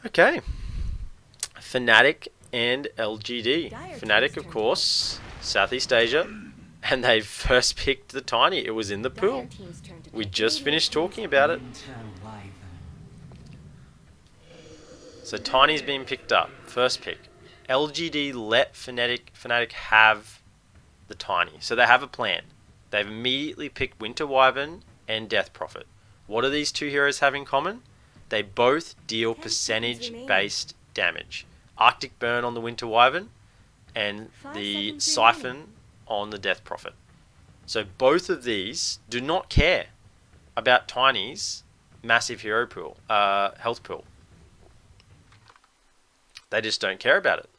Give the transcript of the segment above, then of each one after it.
Okay. Fnatic and LGD. Fnatic, of course, Southeast Asia. And they first picked the Tiny. It was in the pool. We just finished talking about it. So Tiny's been picked up. First pick. LGD let Fnatic have the Tiny. So they have a plan. They've immediately picked Winter Wyvern and Death Prophet. What do these two heroes have in common? They both deal percentage-based damage. Arctic Burn on the Winter Wyvern and the Siphon on the Death Prophet. So both of these do not care about Tiny's massive hero pool, health pool. They just don't care about it.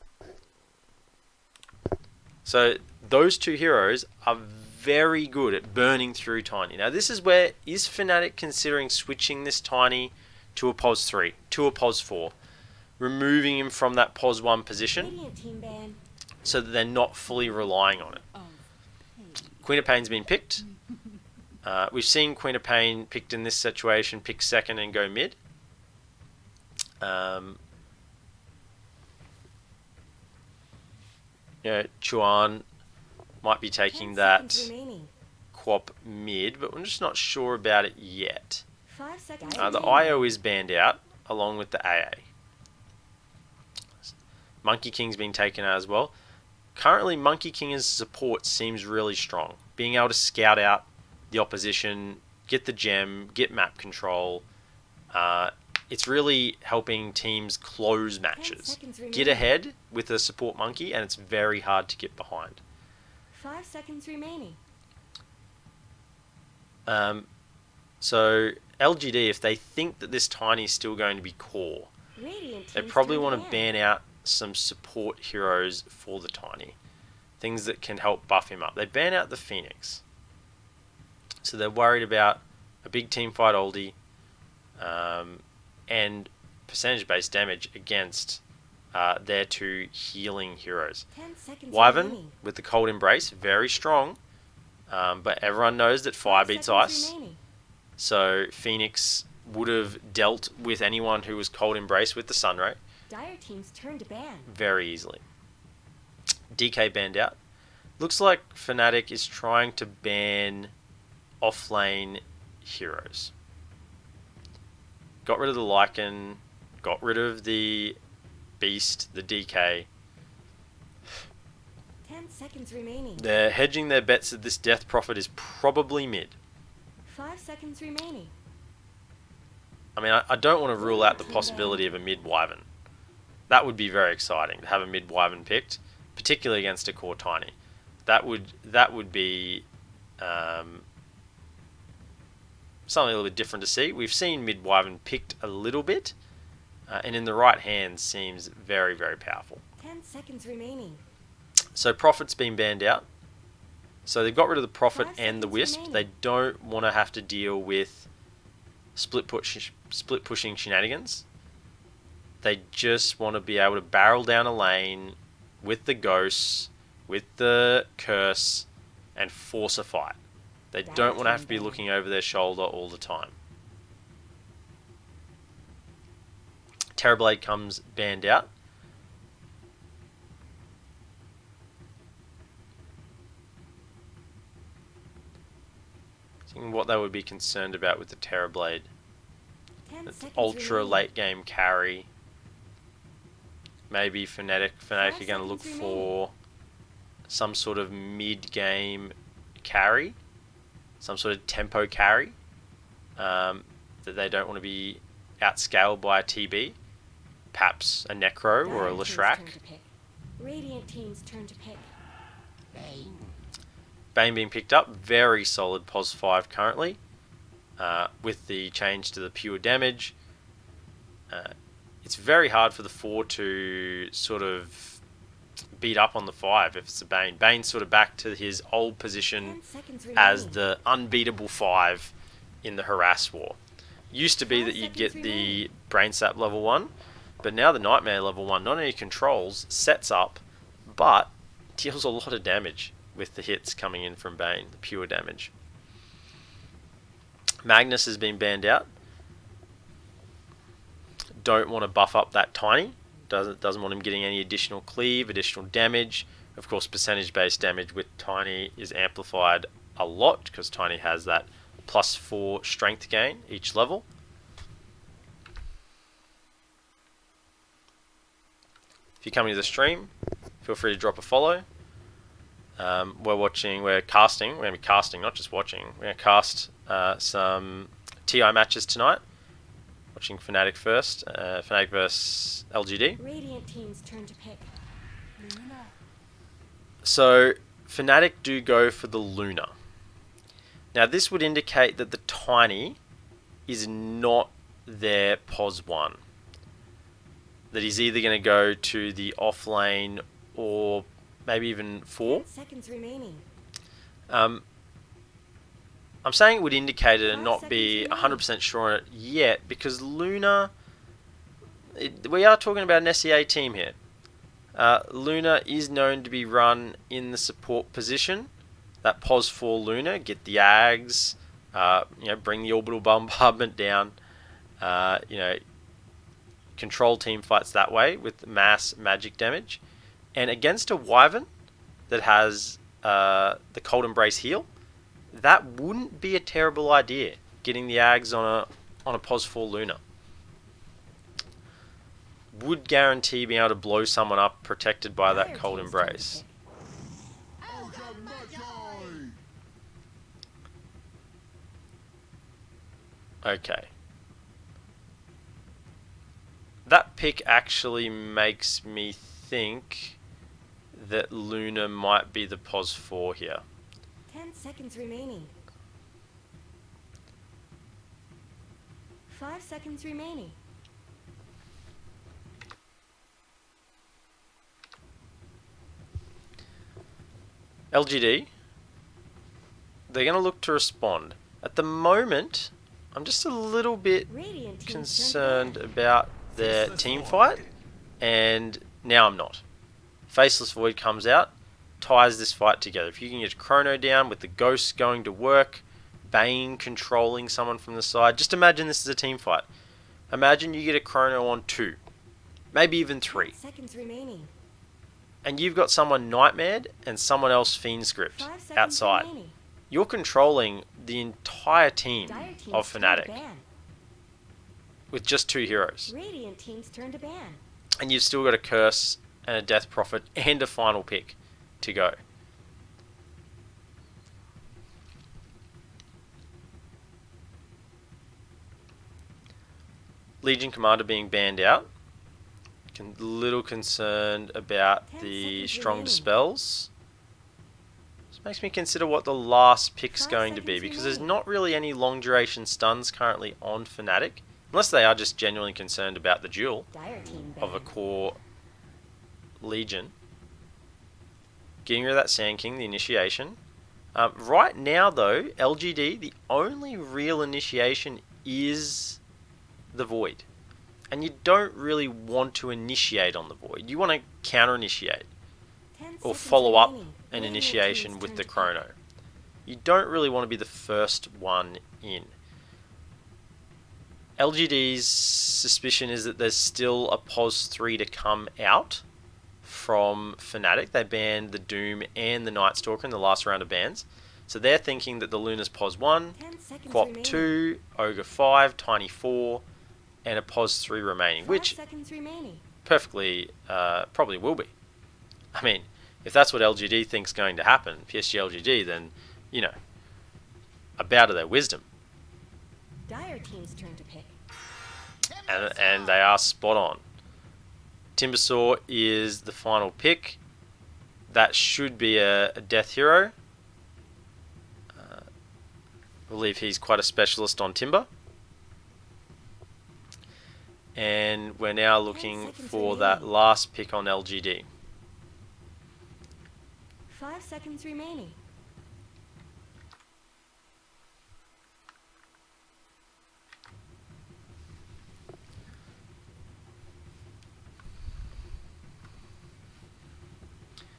So those two heroes are very good at burning through Tiny. Now this is where, is Fnatic considering switching this Tiny to a POS 3, to a POS 4, removing him from that POS 1 position so that they're not fully relying on it. Queen of Pain's been picked. We've seen Queen of Pain picked in this situation, pick second and go mid. Chuan might be taking that Quop mid, but I'm just not sure about it yet. The IO is banned out, along with the AA. Monkey King's been taken out as well. Currently, Monkey King's support seems really strong. Being able to scout out the opposition, get the gem, get map control. It's really helping teams close matches. Get ahead with a support monkey, and it's very hard to get behind. 5 seconds remaining. So LGD, if they think that this Tiny is still going to be core, they probably want to ban out some support heroes for the Tiny. Things that can help buff him up. They ban out the Phoenix. So they're worried about a big team fight oldie and percentage-based damage against their two healing heroes. Wyvern with the Cold Embrace, very strong. But everyone knows that fire beats ice. So Phoenix would have dealt with anyone who was Cold Embrace with the Sunray very easily. DK banned out. Looks like Fnatic is trying to ban offlane heroes. Got rid of the Lycan, got rid of the Beast, the DK. 10 seconds remaining. They're hedging their bets that this Death Prophet is probably mid. 5 seconds remaining. I mean, I don't want to rule out the possibility of a mid Wyvern. That would be very exciting to have a mid Wyvern picked, particularly against a core Tiny. That would be something a little bit different to see. We've seen mid Wyvern picked a little bit, and in the right hand seems very, very powerful. 10 seconds remaining. So Prophet's been banned out. So they've got rid of the Prophet and the Wisp. remaining. They don't want to have to deal with split pushing shenanigans. They just want to be able to barrel down a lane with the Ghosts, with the Curse, and force a fight. They don't want to have to be looking over their shoulder all the time. Terrorblade comes banned out. What they would be concerned about with the Terrorblade. It's ultra late game carry. Maybe Fnatic are going to look for some sort of mid game carry, some sort of tempo carry, that they don't want to be outscaled by a TB, perhaps a Necro or a Leshrac. Radiant team's turn to pick. Bane being picked up, very solid POS 5 currently, with the change to the pure damage. It's very hard for the 4 to sort of beat up on the 5 if it's a Bane. Bane's sort of back to his old position as the unbeatable 5 in the Harass War. Used to be that you'd get the Brain Sap level 1, but now the Nightmare level 1 not only controls, sets up, but deals a lot of damage with the hits coming in from Bane, the pure damage. Magnus has been banned out. don't want to buff up that Tiny. Doesn't want him getting any additional cleave, additional damage. Of course, percentage-based damage with Tiny is amplified a lot because Tiny has that +4 strength gain each level. If you're coming to the stream, feel free to drop a follow. We're casting, we're going to be casting, not just watching. We're going to cast some TI matches tonight. Watching Fnatic first, Fnatic vs LGD. Radiant team's turn to pick. So, Fnatic do go for the Luna. Now, this would indicate that the Tiny is not their POS 1. That he's either going to go to the off lane or maybe even 4. 10 seconds remaining. I'm saying it would indicate it and 5 not be seconds 100% sure on it yet because Luna, we are talking about an SEA team here. Luna is known to be run in the support position. That POS 4 Luna, get the Ags, bring the orbital bombardment down, control team fights that way with mass magic damage. And against a Wyvern that has the Cold Embrace heal, that wouldn't be a terrible idea, getting the Ags on a POS 4 Luna. Would guarantee being able to blow someone up protected by that Cold Embrace. Okay. That pick actually makes me think that Luna might be the POS 4 here. 10 seconds remaining. 5 seconds remaining. LGD, they're going to look to respond. At the moment, I'm just a little bit concerned about their team fight, and now I'm not. Faceless Void comes out, ties this fight together. If you can get Chrono down with the Ghost going to work, Bane controlling someone from the side, just imagine this is a team fight. Imagine you get a Chrono on 2, maybe even 3. 10 seconds remaining. And you've got someone Nightmared and someone else Fiend Script outside. Remaining. You're controlling the entire team Dire team's of turn Fnatic to ban. with just 2 heroes. Radiant team's turn to ban. And you've still got a Curse and a Death Prophet and a final pick to go. Legion Commander being banned out. Little concerned about 10 the seconds strong remaining. dispels. This makes me consider what the last pick's 5 going to be, seconds because there's remaining. not really any long duration stuns currently on Fnatic, unless they are just genuinely concerned about the duel Dire team of a ban. core Legion. Getting rid of that Sand King, the initiation. Right now though, LGD, the only real initiation is the Void. And you don't really want to initiate on the Void. You want to counter-initiate 10 or seconds follow up remaining. an Radiant initiation team's with turn the to pick. Chrono. You don't really want to be the first one in. LGD's suspicion is that there's still a POS 3 to come out from Fnatic. They banned the Doom and the Night Stalker in the last round of bans. So they're thinking that the Luna's POS 1, 10 seconds Quap remaining. 2, Ogre 5, Tiny 4, and a POS 3 remaining, 5 which seconds remaining. perfectly probably will be. I mean, if that's what LGD thinks going to happen, PSG.LGD, then, a bow to their wisdom. Dire team's turn to pick. And they are spot on. Timbersaw is the final pick. That should be a death hero. I believe he's quite a specialist on Timber. And we're now looking seconds for that remaining. last pick on LGD. 5 seconds remaining.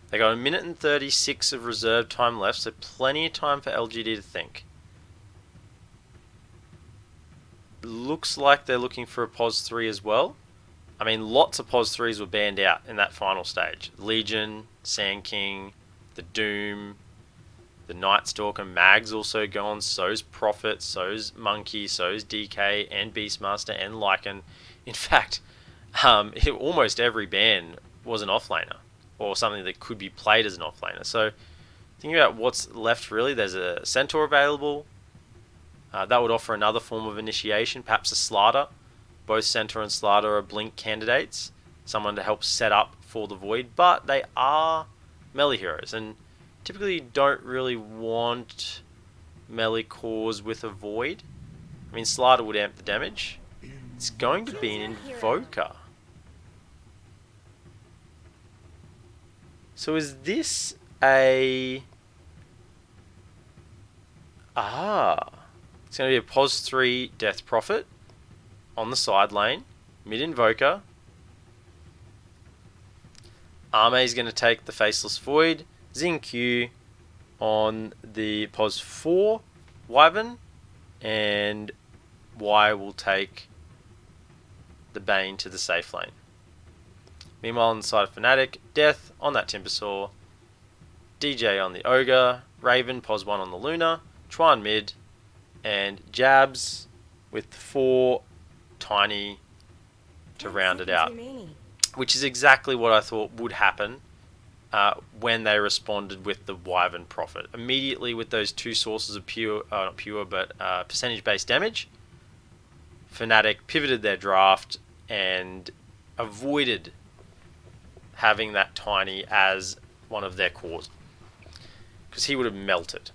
They got 1 minute and 36 of reserve time left, so plenty of time for LGD to think. Looks like they're looking for a POS 3 as well. I mean, lots of POS 3s were banned out in that final stage. Legion, Sand King, the Doom, the Night Stalker, Mag's also gone, so's Prophet, so's Monkey, so's DK, and Beastmaster, and Lycan. In fact, almost every ban was an offlaner, or something that could be played as an offlaner. So, thinking about what's left really, there's a Centaur available. That would offer another form of initiation, perhaps a Slardar. Both Centaur and Slardar are Blink candidates, someone to help set up for the Void, but they are melee heroes, and typically don't really want melee cores with a Void. I mean, Slardar would amp the damage. It's going to be an Invoker. So is this a... It's going to be a POS 3 Death Prophet on the side lane, mid Invoker. Arme is going to take the Faceless Void. Xingqiu on the POS 4 Wyvern, and Y will take the Bane to the safe lane. Meanwhile, on the side of Fnatic, Death on that Timbersaw, DJ on the Ogre, Raven POS 1 on the Luna, Chuan mid, and Jabs with 4 Tiny to round it out. Which is exactly what I thought would happen when they responded with the Wyvern Prophet. Immediately with those two sources of percentage-based damage, Fnatic pivoted their draft and avoided having that Tiny as one of their cores, because he would have melted.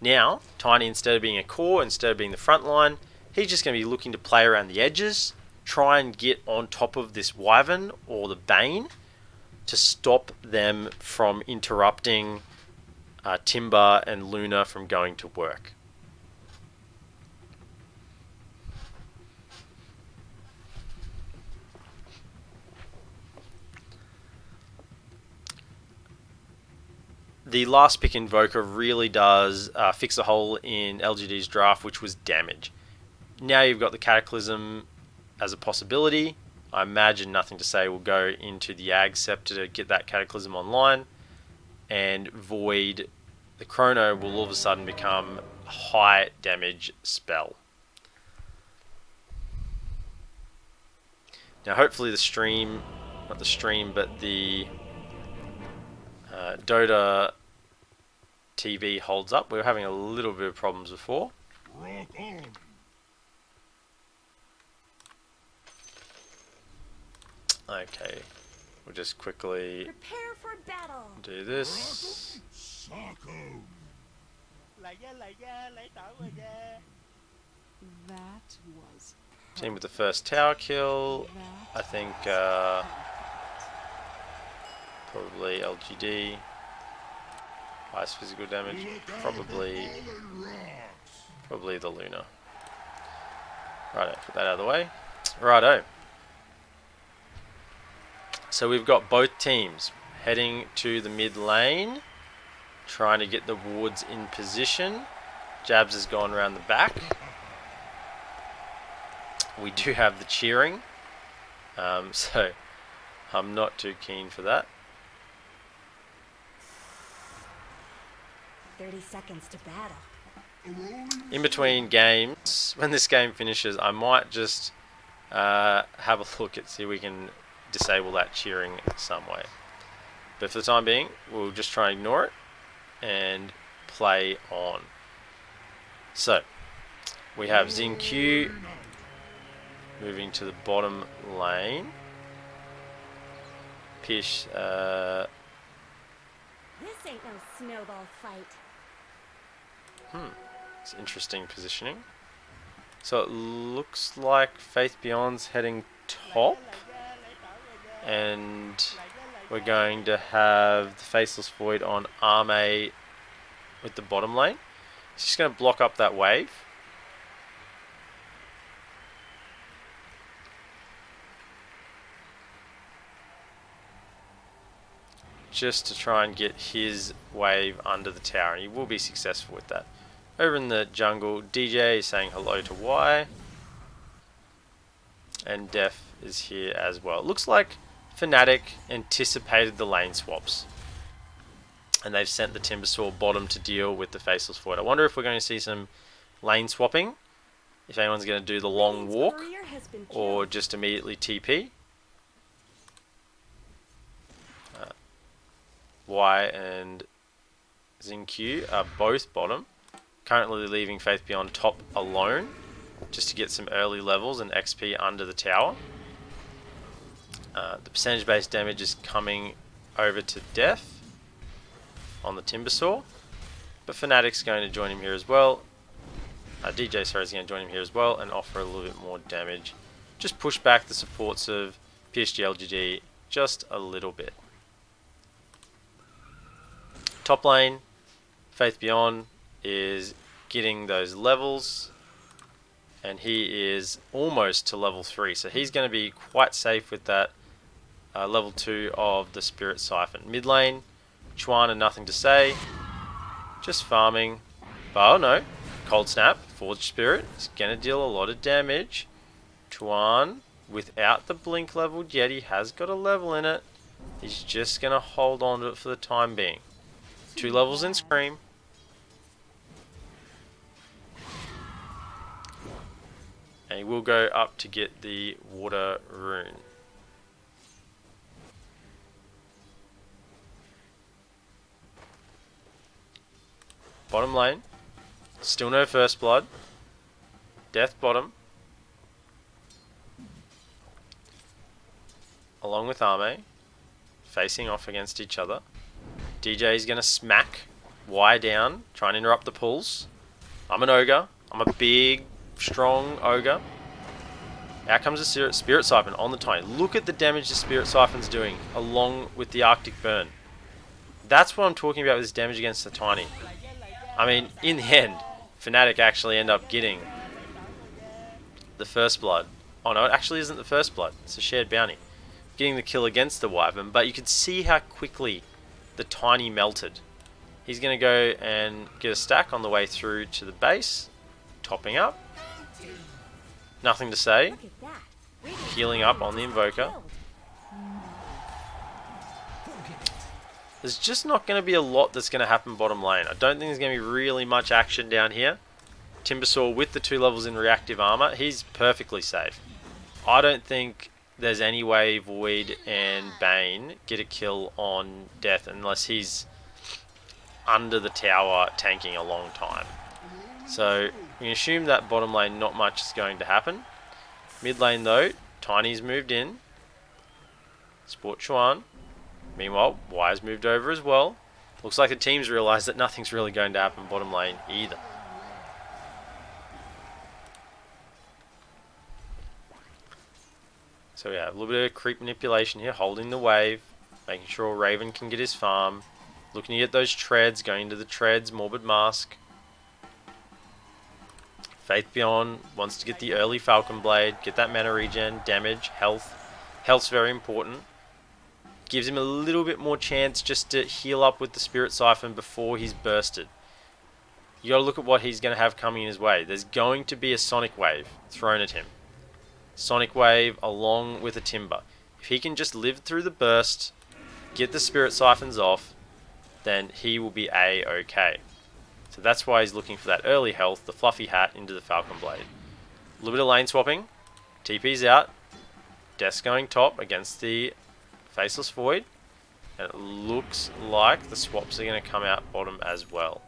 Now, Tiny, instead of being a core, instead of being the front line, he's just going to be looking to play around the edges, try and get on top of this Wyvern or the Bane to stop them from interrupting Timber and Luna from going to work. The last pick Invoker really does fix a hole in LGD's draft, which was damage. Now you've got the Cataclysm as a possibility. I imagine Nothing to Say will go into the Ag Scepter to get that Cataclysm online, and Void, the Chrono, will all of a sudden become a high damage spell. Now hopefully the stream, not the stream, but the Dota TV holds up. We were having a little bit of problems before. Okay, we'll just quickly prepare for battle. Do this. That was Team with the first tower kill. I think probably LGD. Highest physical damage. Probably the Luna. Righto, put that out of the way. Righto. So we've got both teams heading to the mid lane, trying to get the wards in position. Jabs has gone around the back. We do have the cheering, so I'm not too keen for that. 30 seconds to battle. In between games, when this game finishes, I might just have a look at see if we can disable that cheering some way. But for the time being, we'll just try and ignore it and play on. So, we have Xingqiu moving to the bottom lane. Pish, This ain't no snowball fight. it's interesting positioning. So it looks like Faith Beyond's heading top. And we're going to have the Faceless Void on Arme with the bottom lane. It's just going to block up that wave. Just to try and get his wave under the tower, and he will be successful with that. Over in the jungle, DJ is saying hello to Y, and Def is here as well. It looks like Fnatic anticipated the lane swaps, and they've sent the Timbersaw bottom to deal with the Faceless Void. I wonder if we're going to see some lane swapping, if anyone's going to do the long walk or just immediately TP. Y and XinQ are both bottom, currently leaving Faith Beyond top alone, just to get some early levels and XP under the tower. The percentage-based damage is coming over to Death on the Timbersaw, but Fnatic's going to join him here as well. DJ, sorry, is going to join him here as well and offer a little bit more damage. Just push back the supports of PSG.LGD just a little bit. Top lane, Faith Beyond is getting those levels, and he is almost to level 3, so he's going to be quite safe with that level 2 of the Spirit Siphon. Mid lane, Chuan and nothing to say, just farming. But oh no, Cold Snap, Forged Spirit is going to deal a lot of damage. Chuan, without the blink leveled yet, he has got a level in it. He's just going to hold on to it for the time being. 2 levels in Scream. And he will go up to get the Water Rune. Bottom lane. Still no First Blood. Death bottom. Along with Arme. Facing off against each other. DJ is going to smack Y down, try and interrupt the pulls. I'm an ogre. I'm a big, strong ogre. Out comes the Spirit Siphon on the Tiny. Look at the damage the Spirit Siphon's doing, along with the Arctic Burn. That's what I'm talking about with this damage against the Tiny. I mean, in the end, Fnatic actually end up getting the First Blood. Oh no, it actually isn't the First Blood. It's a shared bounty. Getting the kill against the Wyvern, but you can see how quickly the Tiny melted. He's going to go and get a stack on the way through to the base. Topping up. Nothing to say. Healing up on the Invoker. There's just not going to be a lot that's going to happen bottom lane. I don't think there's going to be really much action down here. Timbersaw with the 2 levels in reactive armor, he's perfectly safe. I don't think there's any way Void and Bane get a kill on Death unless he's under the tower tanking a long time. So we can assume that bottom lane not much is going to happen. Mid lane though, Tiny's moved in. Sport Chuan. Meanwhile, Wire's moved over as well. Looks like the team's realised that nothing's really going to happen bottom lane either. So yeah, a little bit of creep manipulation here, holding the wave, making sure Raven can get his farm. Looking to get those treads, going into the treads, Morbid Mask. Faith Beyond wants to get the early Falcon Blade, get that mana regen, damage, health. Health's very important. Gives him a little bit more chance just to heal up with the Spirit Siphon before he's bursted. You gotta look at what he's gonna have coming in his way. There's going to be a Sonic Wave thrown at him. Sonic Wave along with a Timber. If he can just live through the burst, get the Spirit Siphons off, then he will be A-okay. So that's why he's looking for that early health, the fluffy hat into the Falcon Blade. A little bit of lane swapping. TP's out. Death's going top against the Faceless Void. And it looks like the swaps are going to come out bottom as well.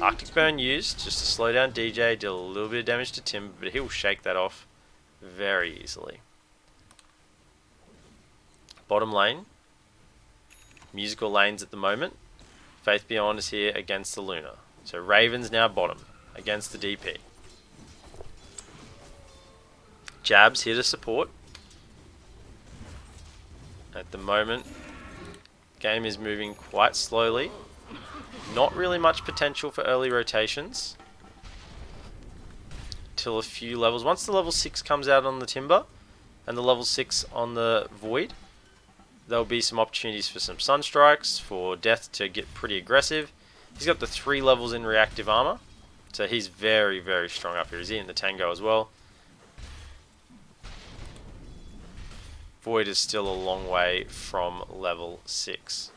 Arctic Burn used just to slow down DJ, deal a little bit of damage to Timber, but he'll shake that off very easily. Bottom lane. Musical lanes at the moment. Faith Beyond is here against the Luna. So Raven's now bottom against the DP. Jab's here to support. At the moment, game is moving quite slowly. Not really much potential for early rotations. Till a few levels. Once the level 6 comes out on the Timber and the level 6 on the Void, there'll be some opportunities for some Sunstrikes, for Death to get pretty aggressive. He's got the 3 levels in reactive armor, so he's very, very strong up here. He's in the Tango as well. Void is still a long way from level 6.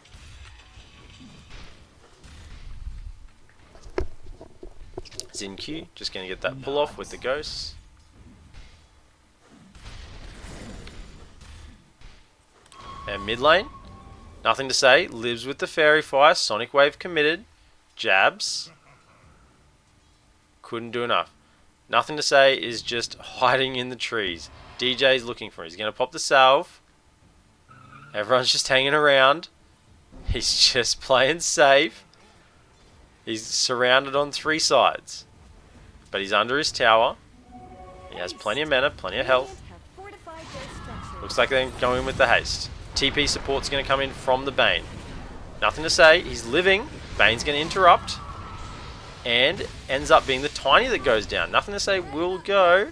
Zinq just going to get that pull off with the ghosts. And mid lane, nothing to say, lives with the Fairy Fire, Sonic Wave committed, jabs, couldn't do enough. Nothing to say is just hiding in the trees. DJ's looking for him. He's going to pop the salve. Everyone's just hanging around. He's just playing safe. He's surrounded on 3 sides. But he's under his tower. He has plenty of mana, plenty of health. Looks like they're going with the haste. TP support's going to come in from the Bane. Nothing to say. He's living. Bane's going to interrupt. And ends up being the Tiny that goes down. Nothing to say. Will go.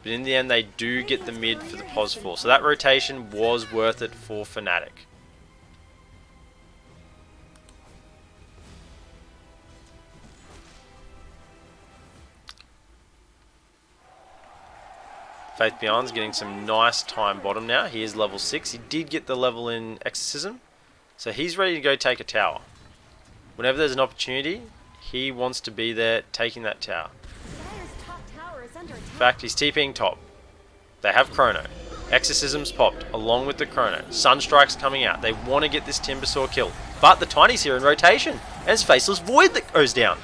But in the end, they do get the mid for the pos 4. So that rotation was worth it for Fnatic. Faith Beyond's getting some nice time bottom now. He is level 6. He did get the level in Exorcism. So he's ready to go take a tower. Whenever there's an opportunity, he wants to be there taking that tower. In fact, he's TPing top. They have Chrono. Exorcism's popped, along with the Chrono. Sunstrike's coming out. They want to get this Timbersaw kill. But the Tiny's here in rotation. And it's Faceless Void that goes down.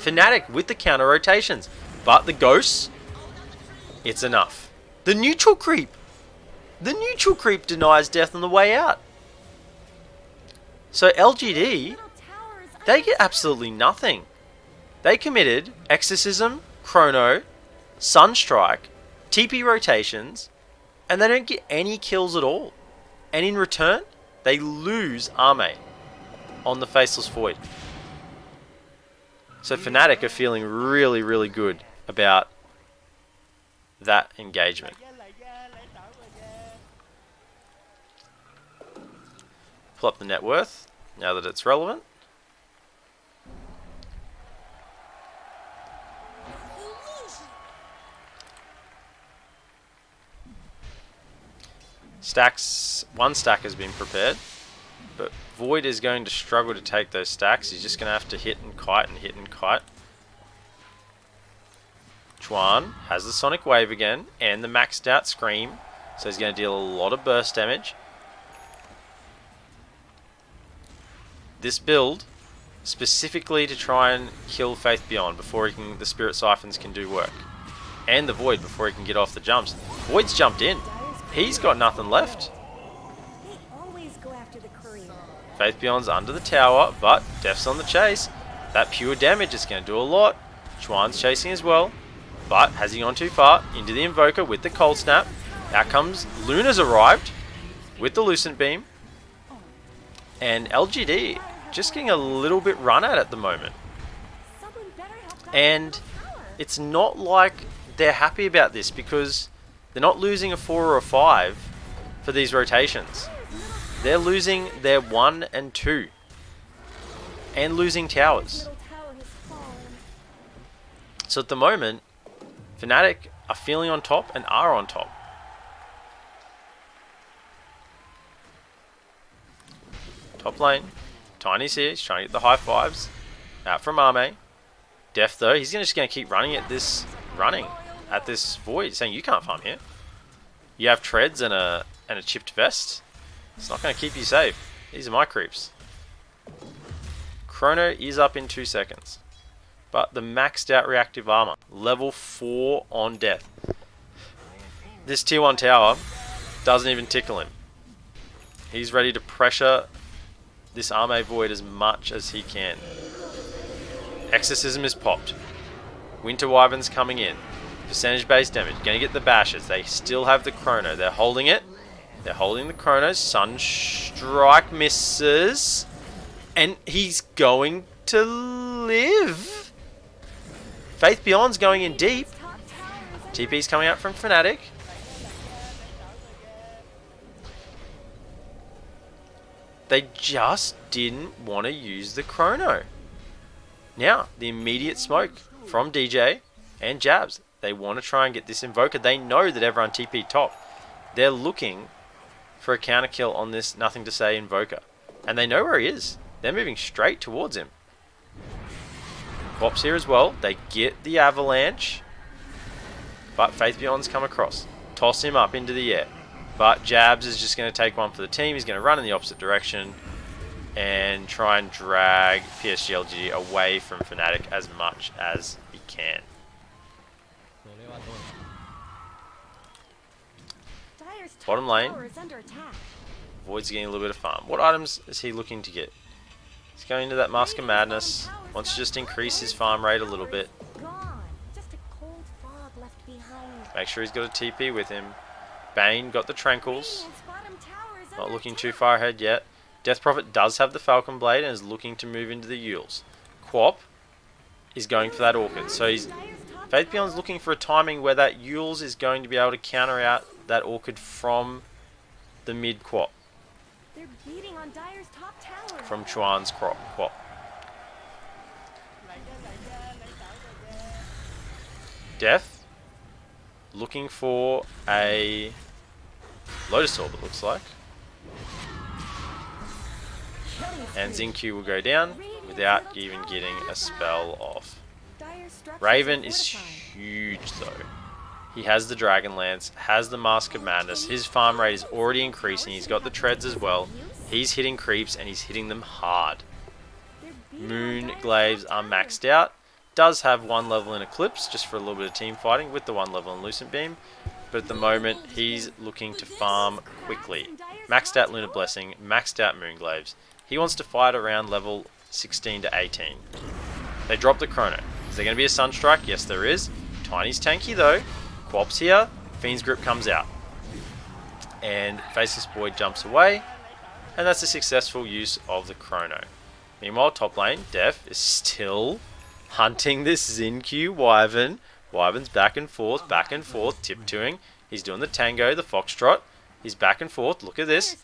Fnatic with the counter rotations. But the Ghosts, it's enough. The neutral creep. The neutral creep denies death on the way out. So LGD, they get absolutely nothing. They committed Exorcism, Chrono, Sunstrike, TP rotations, and they don't get any kills at all. And in return, they lose Arme on the Faceless Void. So Fnatic are feeling really, really good about that engagement. Pull up the net worth now that it's relevant. Stacks, 1 stack has been prepared, but Void is going to struggle to take those stacks. He's just going to have to hit and kite and hit and kite. Chuan has the Sonic Wave again and the maxed out Scream, so he's going to deal a lot of burst damage. This build specifically to try and kill Faith Beyond before the Spirit Siphons can do work. And the Void before he can get off the jumps. Void's jumped in. He's got nothing left. Faith Beyond's under the tower, but Death's on the chase. That pure damage is going to do a lot. Chuan's chasing as well. But has he gone too far? Into the Invoker with the Cold Snap. Out comes Luna's arrived with the Lucent Beam. And LGD just getting a little bit run at the moment. And it's not like they're happy about this because they're not losing a 4 or a 5 for these rotations. They're losing their 1 and 2. And losing towers. So at the moment, Fnatic are feeling on top and are on top. Top lane. Tiny's here. He's trying to get the high fives. Out from Arme. Def though, he's just going to keep running at this Void, saying you can't farm here. You have treads and a chipped vest. It's not going to keep you safe. These are my creeps. Chrono is up in 2 seconds. But the maxed out reactive armor, level 4 on death. This tier 1 tower doesn't even tickle him. He's ready to pressure this Arme Void as much as he can. Exorcism is popped. Winter Wyvern's coming in. Percentage based damage. Gonna get the bashes. They still have the Chrono. They're holding it. They're holding the Chrono. Sunstrike misses. And he's going to live. Faith Beyond's going in deep. TP's coming out from Fnatic. They just didn't want to use the Chrono. Now, the immediate smoke from DJ and Jabs. They want to try and get this Invoker. They know that everyone TP top. They're looking for a counter kill on this Nothing to Say Invoker. And they know where he is. They're moving straight towards him. Quap's here as well. They get the Avalanche. But Faith Beyond's come across. Toss him up into the air. But Jabs is just going to take one for the team. He's going to run in the opposite direction and try and drag PSG.LGD away from Fnatic as much as he can. Bottom lane, Void's getting a little bit of farm. What items is he looking to get? He's going into that Mask of Madness. Wants to just increase his farm rate a little bit. Make sure he's got a TP with him. Bane got the Tranquils. Not looking too far ahead yet. Death Prophet does have the Falcon Blade and is looking to move into the Euls. Quap is going for that Orchid. So he's Faith Beyond's looking for a timing where that Euls is going to be able to counter out that Orchid from the mid Quap. From Chuan's Quap. Death looking for a Lotus Orb, it looks like. And Xingqiu will go down without even getting a spell off. Raven is huge though. He has the Dragon Lance, has the Mask of Madness. His farm rate is already increasing. He's got the treads as well. He's hitting creeps and he's hitting them hard. Moon Glaives are maxed out. Does have 1 level in Eclipse just for a little bit of team fighting with the 1 level in Lucent Beam. But at the moment he's looking to farm quickly. Maxed out Lunar Blessing, maxed out Moon Glaives. He wants to fight around level 16 to 18. They drop the Chrono. Is there going to be a Sunstrike? Yes, there is. Tiny's tanky though. Quap's here. Fiend's Grip comes out. And Faceless Boy jumps away. And that's a successful use of the Chrono. Meanwhile, top lane, Def is still hunting this Xingqiu Wyvern. Wyvern's back and forth, tiptoeing. He's doing the tango, the foxtrot. He's back and forth. Look at this.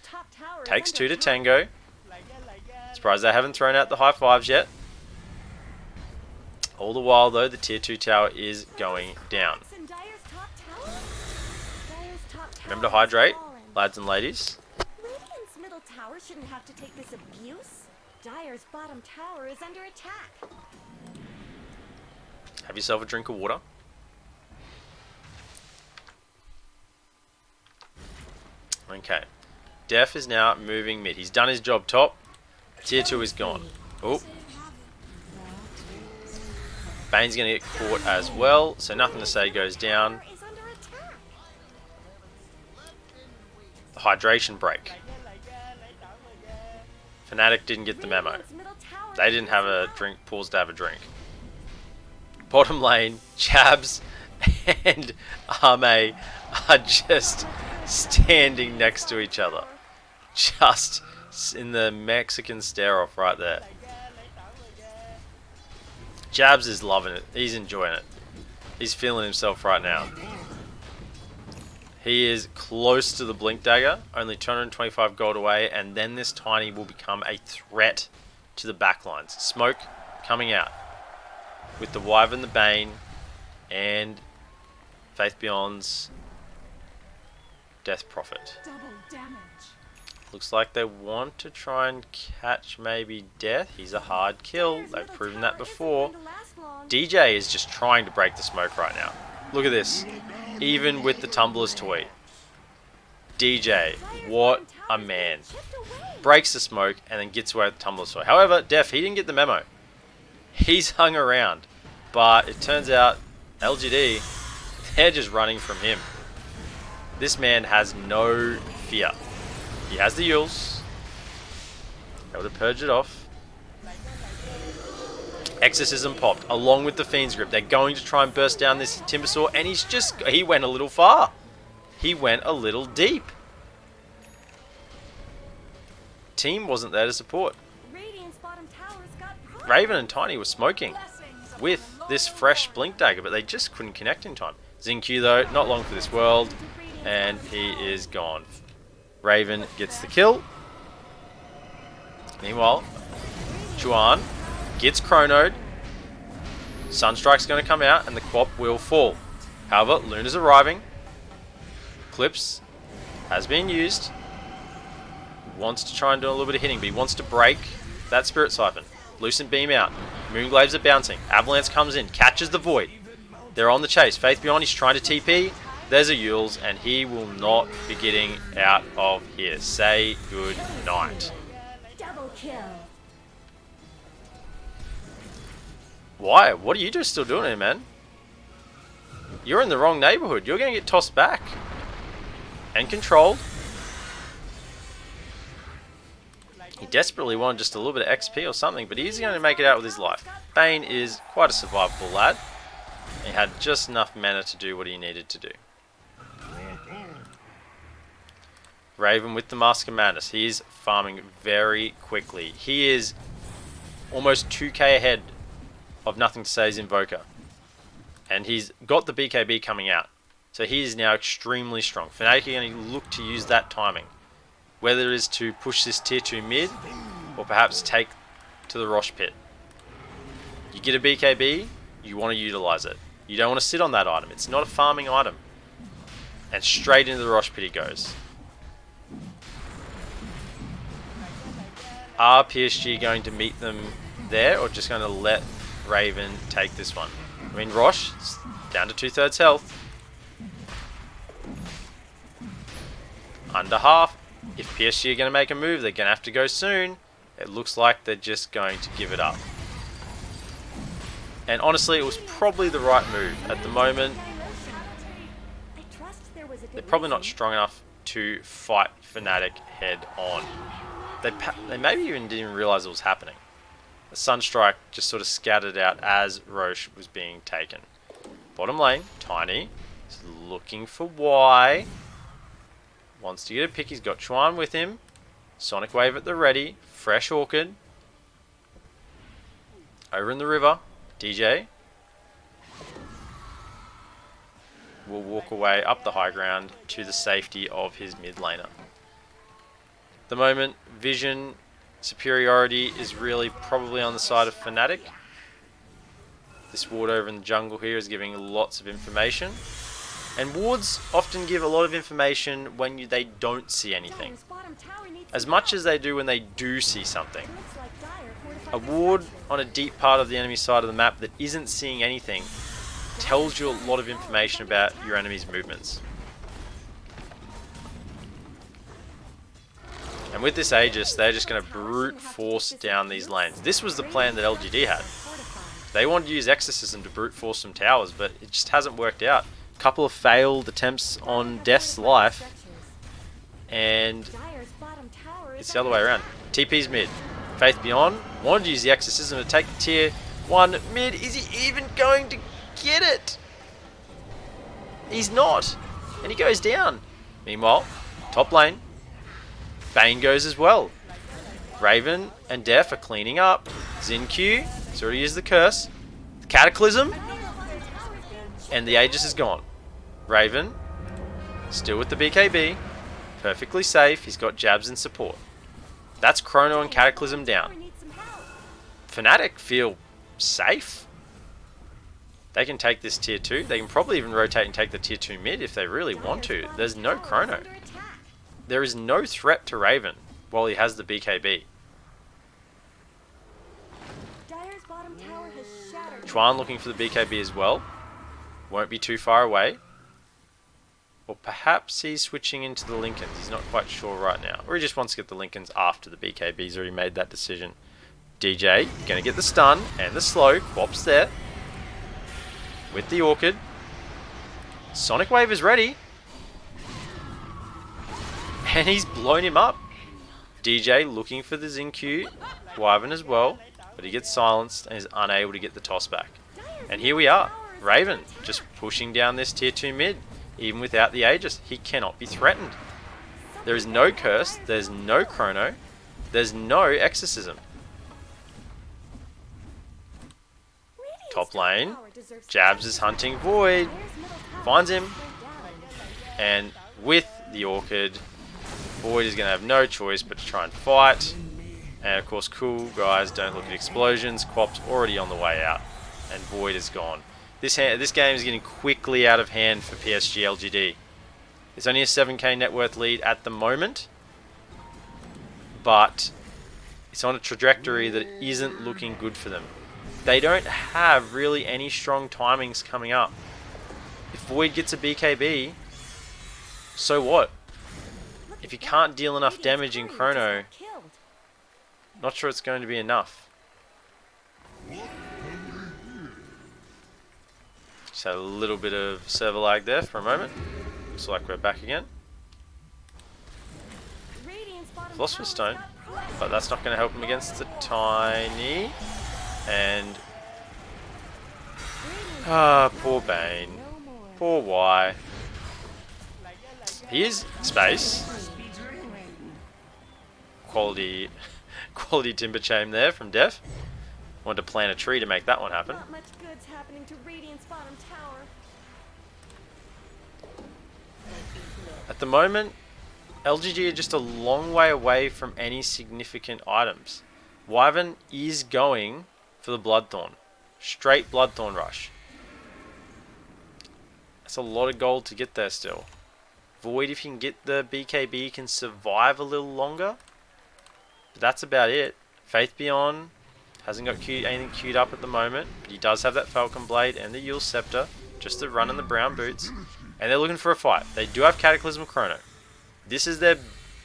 Takes 2 to tango. Surprised they haven't thrown out the high fives yet. All the while, though, the tier 2 tower is going down. Remember to hydrate, lads and ladies. Radiant's middle tower shouldn't have to take this abuse. Dire's bottom tower is under attack. Have yourself a drink of water. Okay. Def is now moving mid. He's done his job top. Tier 2 is gone. Oh. Bane's going to get caught as well, so Nothing to Say goes down. The hydration break. Fnatic didn't get the memo. They didn't have a drink, pause to have a drink. Bottom lane, Jabs and Arme are just standing next to each other. Just in the Mexican stare-off right there. Jabs is loving it. He's enjoying it. He's feeling himself right now. He is close to the Blink Dagger, only 225 gold away, and then this Tiny will become a threat to the backlines. Smoke coming out with the Wyvern, the Bane, and Faith Beyond's Death Prophet. Double damage. Looks like they want to try and catch maybe Death. He's a hard kill. They've proven that before. DJ is just trying to break the smoke right now. Look at this. Even with the Tumbler's Toy. DJ, what a man. Breaks the smoke and then gets away with the Tumbler's Toy. However, Def, he didn't get the memo. He's hung around. But it turns out, LGD, they're just running from him. This man has no fear. He has the Euls. Able to purge it off. Exorcism popped, along with the Fiend's Grip. They're going to try and burst down this Timbersaw, and he went a little far. He went a little deep. Team wasn't there to support. Raven and Tiny were smoking with this fresh Blink Dagger, but they just couldn't connect in time. Xingqiu, though, not long for this world, and he is gone. Raven gets the kill. Meanwhile, Chuan gets chronoed. Sunstrike's going to come out and the Quap will fall. However, Luna's arriving. Clips has been used. Wants to try and do a little bit of hitting, but he wants to break that Spirit Siphon. Lucent Beam out. Moonglaives are bouncing. Avalanche comes in, catches the Void. They're on the chase. Faith Beyond, he's trying to TP. There's a Yules, and he will not be getting out of here. Say good night. Double kill. Why? What are you just still doing here, man? You're in the wrong neighborhood. You're going to get tossed back. And controlled. He desperately wanted just a little bit of XP or something, but he's going to make it out with his life. Bane is quite a survivable lad. He had just enough mana to do what he needed to do. Raven with the Mask of Madness. He is farming very quickly. He is almost 2k ahead of Nothing to Say's Invoker. And he's got the BKB coming out. So he is now extremely strong. Fnatic are going to look to use that timing. Whether it is to push this tier 2 mid, or perhaps take to the Rosh pit. You get a BKB, you want to utilize it. You don't want to sit on that item. It's not a farming item. And straight into the Rosh pit he goes. Are PSG going to meet them there, or just going to let Raven take this one? I mean, Rosh is down to 2/3 health. Under half. If PSG are going to make a move, they're going to have to go soon. It looks like they're just going to give it up. And honestly, it was probably the right move. At the moment, they're probably not strong enough to fight Fnatic head on. They maybe even didn't realize it was happening. The Sunstrike just sort of scattered out as Roche was being taken. Bottom lane, Tiny is looking for Y. Wants to get a pick. He's got Chuan with him. Sonic Wave at the ready. Fresh Orchid. Over in the river, DJ will walk away up the high ground to the safety of his mid laner. At the moment, vision superiority is really probably on the side of Fnatic. This ward over in the jungle here is giving lots of information. And wards often give a lot of information when they don't see anything. As much as they do when they do see something. A ward on a deep part of the enemy side of the map that isn't seeing anything tells you a lot of information about your enemy's movements. And with this Aegis, they're just going to brute force down these lanes. This was the plan that LGD had. They wanted to use Exorcism to brute force some towers, but it just hasn't worked out. Couple of failed attempts on Death's life, and it's the other way around. TP's mid. Faith Beyond wanted to use the Exorcism to take the tier 1 mid. Is he even going to get it? He's not, and he goes down. Meanwhile, top lane, Bane goes as well. Raven and Def are cleaning up. Xin-Q has already used the curse. The Cataclysm, and the Aegis is gone. Raven, still with the BKB, perfectly safe. He's got jabs and support. That's Chrono and Cataclysm down. Fnatic feel safe. They can take this tier 2. They can probably even rotate and take the tier 2 mid if they really want to. There's no Chrono. There is no threat to Raven while he has the BKB. Chuan looking for the BKB as well. Won't be too far away. Or perhaps he's switching into the Lincolns. He's not quite sure right now. Or he just wants to get the Lincolns after the BKB. He's already made that decision. DJ, going to get the stun and the slow. Quap's there. With the Orchid. Sonic Wave is ready. And he's blown him up. DJ looking for the Xin-Q. Wyvern as well. But he gets silenced and is unable to get the toss back. And here we are. Raven just pushing down this tier 2 mid. Even without the Aegis, he cannot be threatened. There is no curse, there's no Chrono, there's no Exorcism. Top lane, Jabs is hunting Void, finds him, and with the Orchid, Void is going to have no choice but to try and fight. And of course, cool guys, don't look at explosions. Quap's already on the way out. and Void is gone. This game is getting quickly out of hand for PSG.LGD. It's only a 7k net worth lead at the moment, but it's on a trajectory that isn't looking good for them. They don't have really any strong timings coming up. If Void gets a BKB, so what? If you can't deal enough damage in Chrono, not sure it's going to be enough. Just had a little bit of server lag there for a moment. Looks like we're back again. Philosopher's Stone, but that's not going to help him against the Tiny. And poor Bane, poor Y. He is space. Quality timber chain there from Def. Wanted to plant a tree to make that one happen. Not much good's happening to Radiant's bottom tower. At the moment, LGG are just a long way away from any significant items. Wyvern is going for the Bloodthorn. Straight Bloodthorn rush. That's a lot of gold to get there still. Void, if you can get the BKB, can survive a little longer. But that's about it. Faith Beyond hasn't got anything queued up at the moment, but he does have that Falcon Blade and the Yule Scepter, just the run and the brown boots, and they're looking for a fight. They do have Cataclysm Chrono. This is their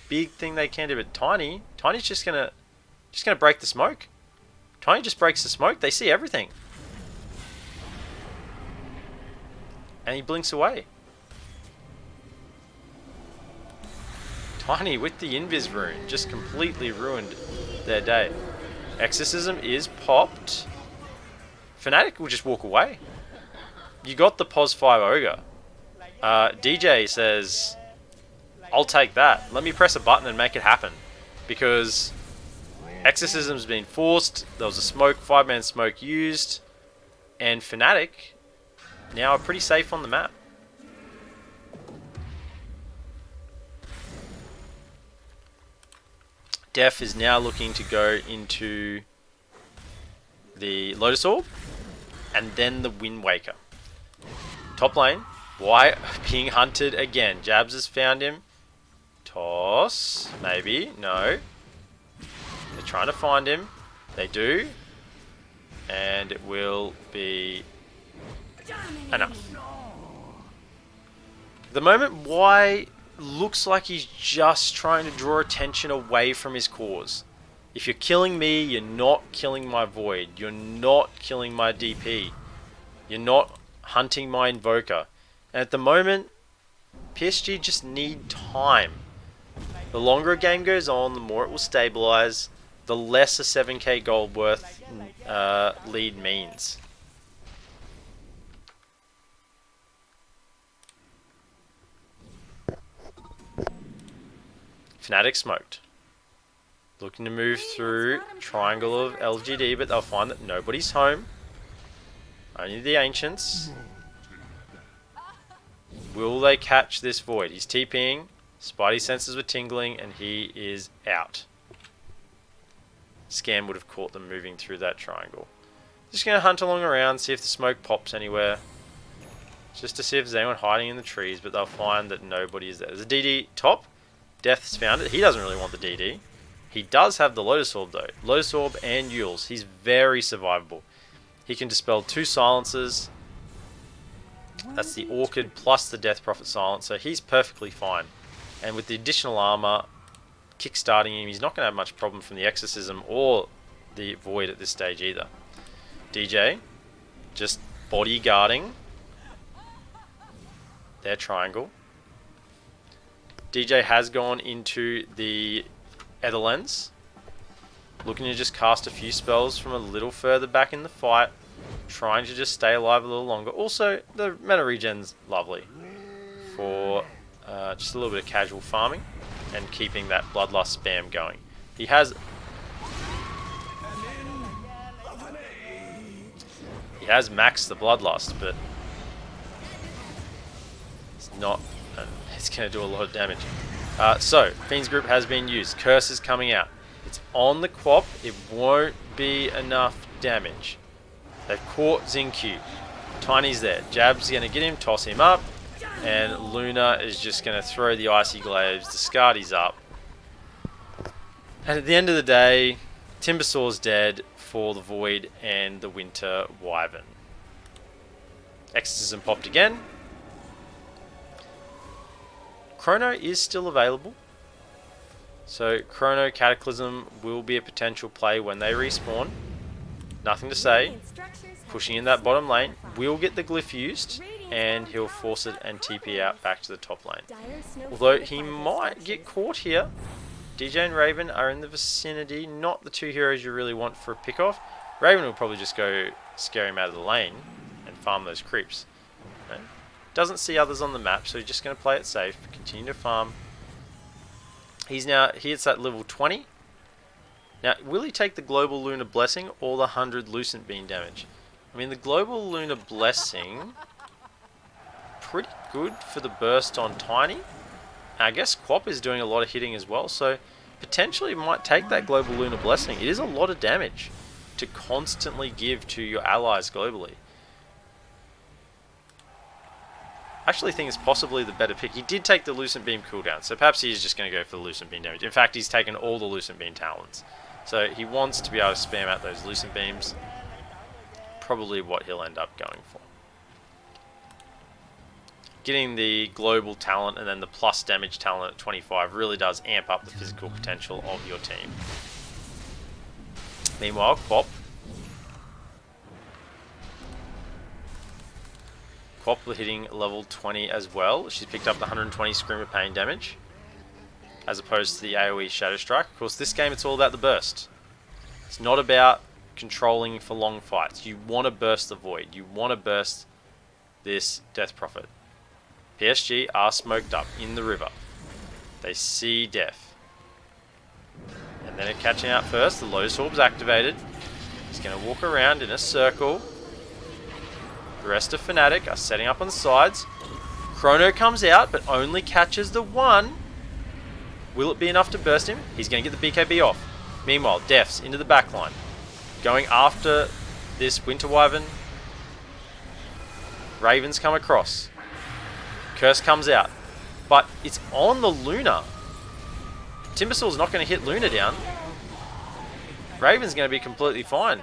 big thing they can do, but Tiny's just gonna break the smoke. Tiny just breaks the smoke. They see everything, and he blinks away. Tiny with the Invis rune just completely ruined their day. Exorcism is popped. Fnatic will just walk away. You got the POS 5 Ogre. DJ says, I'll take that. Let me press a button and make it happen. Because Exorcism's been forced. There was a smoke, 5-man smoke used. And Fnatic now are pretty safe on the map. Def is now looking to go into the Lotus Orb and then the Wind Waker. Top lane, Y being hunted again. Jabs has found him. Toss, maybe, no. They're trying to find him. They do. And it will be enough. At the moment, Y looks like he's just trying to draw attention away from his cause. If you're killing me, you're not killing my Void. You're not killing my DP. You're not hunting my Invoker. And at the moment, PSG just need time. The longer a game goes on, the more it will stabilize, the less a 7k gold worth lead means. Fnatic smoked. Looking to move through triangle of LGD, but they'll find that nobody's home. Only the Ancients. Will they catch this Void? He's TPing. Spidey senses were tingling, and he is out. Scam would have caught them moving through that triangle. Just going to hunt along around, see if the smoke pops anywhere. Just to see if there's anyone hiding in the trees, but they'll find that nobody is there. There's a DD top. Death's found it. He doesn't really want the DD. He does have the Lotus Orb though. Lotus Orb and Yules. He's very survivable. He can dispel 2 silences. That's the Orchid plus the Death Prophet silence. So he's perfectly fine. And with the additional armor kickstarting him, he's not going to have much problem from the Exorcism or the Void at this stage either. DJ just bodyguarding their triangle. DJ has gone into the Ether Lens, looking to just cast a few spells from a little further back in the fight, trying to just stay alive a little longer. Also, the mana regen's lovely for just a little bit of casual farming and keeping that Bloodlust spam going. He has maxed the Bloodlust, but it's not. It's going to do a lot of damage. So, Fiend's Group has been used. Curse is coming out. It's on the Quap. It won't be enough damage. They've caught Xingqiu. Tiny's there. Jab's going to get him, toss him up, and Luna is just going to throw the Icy Glaives. Discard his up. And at the end of the day, Timbersaur's dead for the Void and the Winter Wyvern. Exorcism popped again. Chrono is still available. So Chrono Cataclysm will be a potential play when they respawn. Nothing to say. Pushing in that bottom lane. Will get the glyph used. And he'll force it and TP out back to the top lane. Although he might get caught here. DJ and Raven are in the vicinity. Not the two heroes you really want for a pick-off. Raven will probably just go scare him out of the lane and farm those creeps. No? Doesn't see others on the map, so he's just going to play it safe. Continue to farm. He hits that level 20. Now, will he take the Global Lunar Blessing or the 100 Lucent Beam damage? I mean, the Global Lunar Blessing, pretty good for the burst on Tiny. I guess Quap is doing a lot of hitting as well, so potentially he might take that Global Lunar Blessing. It is a lot of damage to constantly give to your allies globally. I actually think it's possibly the better pick. He did take the Lucent Beam cooldown, so perhaps he is just going to go for the Lucent Beam damage. In fact, he's taken all the Lucent Beam talents. So he wants to be able to spam out those Lucent Beams. Probably what he'll end up going for. Getting the global talent and then the plus damage talent at 25 really does amp up the physical potential of your team. Meanwhile, Quap hitting level 20 as well. She's picked up the 120 Screamer Pain damage as opposed to the AoE Shadow Strike. Of course, this game it's all about the burst. It's not about controlling for long fights. You want to burst the Void. You want to burst this Death Prophet. PSG are smoked up in the river. They see death. And then it catching out first. The Lotus Orb's activated. He's going to walk around in a circle. The rest of Fnatic are setting up on the sides. Chrono comes out, but only catches the one. Will it be enough to burst him? He's going to get the BKB off. Meanwhile, Def's into the backline. Going after this Winter Wyvern. Ravens come across. Curse comes out. But it's on the Luna. Timbersaur's not going to hit Luna down. Raven's going to be completely fine.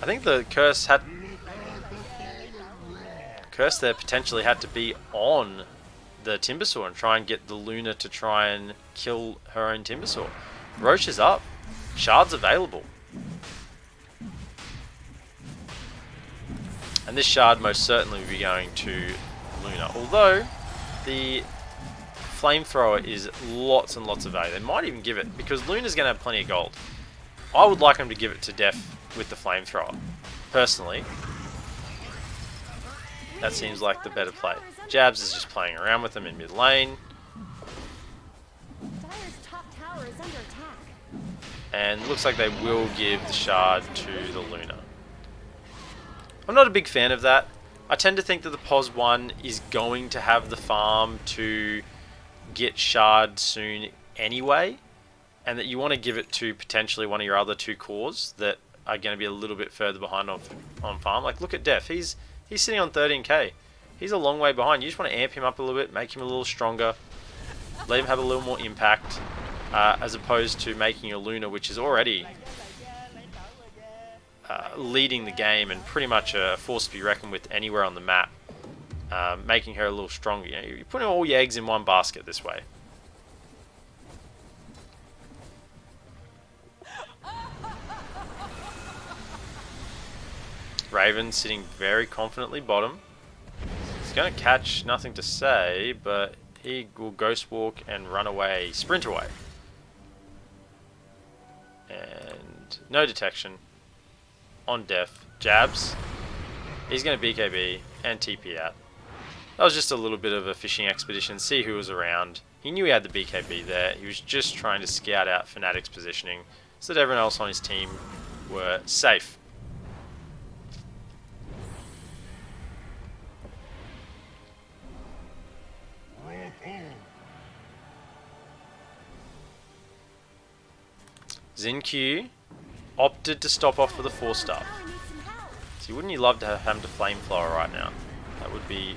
I think the Curse there potentially had to be on the Timbersaur and try and get the Luna to try and kill her own Timbersaur. Roche is up. Shards available. And this shard most certainly will be going to Luna. Although, the Flamethrower is lots and lots of value. They might even give it, because Luna's going to have plenty of gold. I would like them to give it to Def with the Flamethrower. Personally. That seems like the better play. Jabs is just playing around with them in mid lane. And looks like they will give the shard to the Luna. I'm not a big fan of that. I tend to think that the POS 1 is going to have the farm to get shard soon anyway, and that you want to give it to potentially one of your other two cores that are going to be a little bit further behind on farm. Like, look at Def. He's sitting on 13k. He's a long way behind. You just want to amp him up a little bit, make him a little stronger, let him have a little more impact, as opposed to making a Luna, which is already leading the game and pretty much a force to be reckoned with anywhere on the map, making her a little stronger. You know, you're putting all your eggs in one basket this way. Raven sitting very confidently bottom. He's going to catch Nothing to Say, but he will Ghost Walk and run away, sprint away. And no detection on Def. Jabs. He's going to BKB and TP out. That was just a little bit of a fishing expedition, see who was around. He knew he had the BKB there. He was just trying to scout out Fnatic's positioning so that everyone else on his team were safe. Xingqiu opted to stop off for the 4-star. See, wouldn't you love to have him to Flamethrower right now? That would be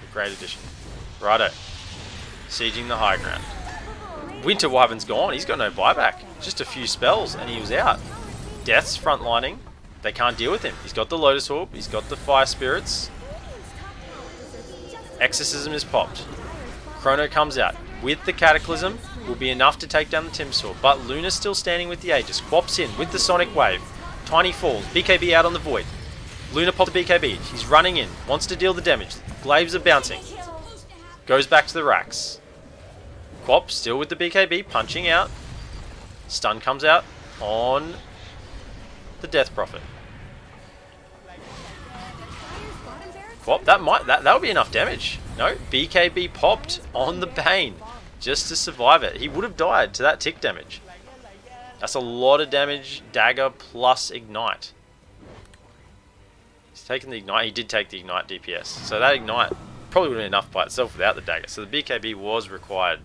a great addition. Righto. Sieging the high ground. Winter Wyvern's gone. He's got no buyback. Just a few spells and he was out. Death's frontlining. They can't deal with him. He's got the Lotus Orb. He's got the Fire Spirits. Exorcism is popped. Chrono comes out. With the Cataclysm, will be enough to take down the Timsaw. But Luna's still standing with the Aegis. Quaps in with the Sonic Wave. Tiny falls. BKB out on the Void. Luna popped the BKB. He's running in. Wants to deal the damage. Glaives are bouncing. Goes back to the racks. Quap still with the BKB. Punching out. Stun comes out on the Death Prophet. Quap, that would be enough damage. No, BKB popped on the Bane just to survive it. He would have died to that tick damage. That's a lot of damage. Dagger plus Ignite. He's taken the Ignite. He did take the Ignite DPS. So that Ignite probably would have been enough by itself without the Dagger. So the BKB was required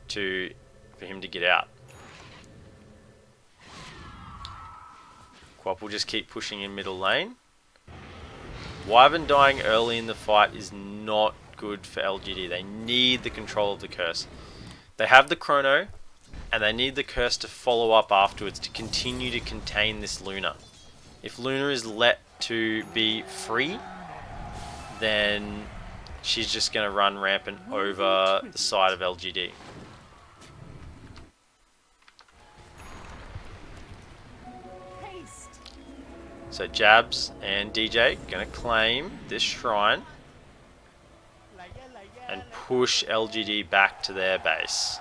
for him to get out. Quap will just keep pushing in middle lane. Wyvern dying early in the fight is not good for LGD. They need the control of the curse. They have the Chrono, and they need the curse to follow up afterwards to continue to contain this Luna. If Luna is let to be free, then she's just going to run rampant over the side of LGD. So Jabs and DJ going to claim this shrine and push LGD back to their base.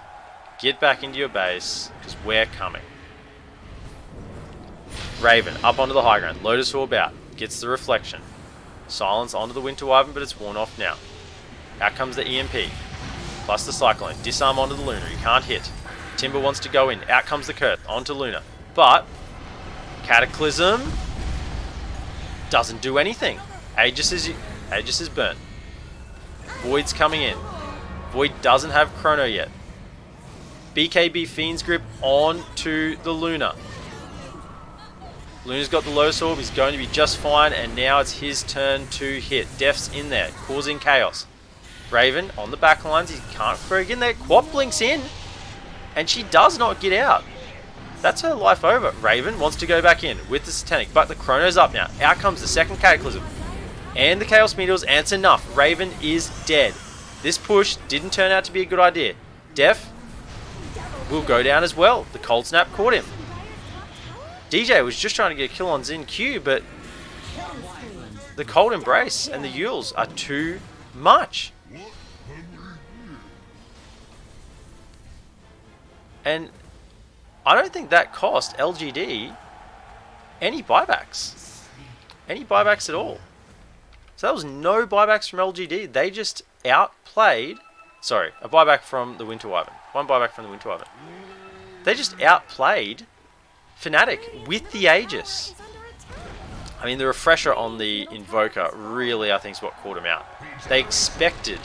Get back into your base because we're coming. Raven up onto the high ground. Lotus Orb out. Gets the reflection. Silence onto the Winter Wyvern, but it's worn off now. Out comes the EMP. Plus the Cyclone. Disarm onto the Luna. You can't hit. Timber wants to go in. Out comes the Curse onto Luna. But Cataclysm doesn't do anything. Aegis is burnt. Void's coming in. Void doesn't have Chrono yet. BKB Fiend's Grip onto the Luna. Luna's got the Lotus Orb. He's going to be just fine. And now it's his turn to hit. Death's in there, causing chaos. Raven on the back lines. He can't frag in there. Quap blinks in. And she does not get out. That's her life over. Raven wants to go back in with the Satanic, but the Chrono's up now. Out comes the second Cataclysm. And the Chaos Meteors, and it's enough. Raven is dead. This push didn't turn out to be a good idea. Def will go down as well. The Cold Snap caught him. DJ was just trying to get a kill on Xin Q, but the Cold Embrace and the Yules are too much. And I don't think that cost LGD any buybacks. Any buybacks at all. So that was no buybacks from LGD. They just outplayed... Sorry, a buyback from the Winter Wyvern. One buyback from the Winter Wyvern. They just outplayed Fnatic with the Aegis. I mean, the refresher on the Invoker really, I think, is what caught them out. They expected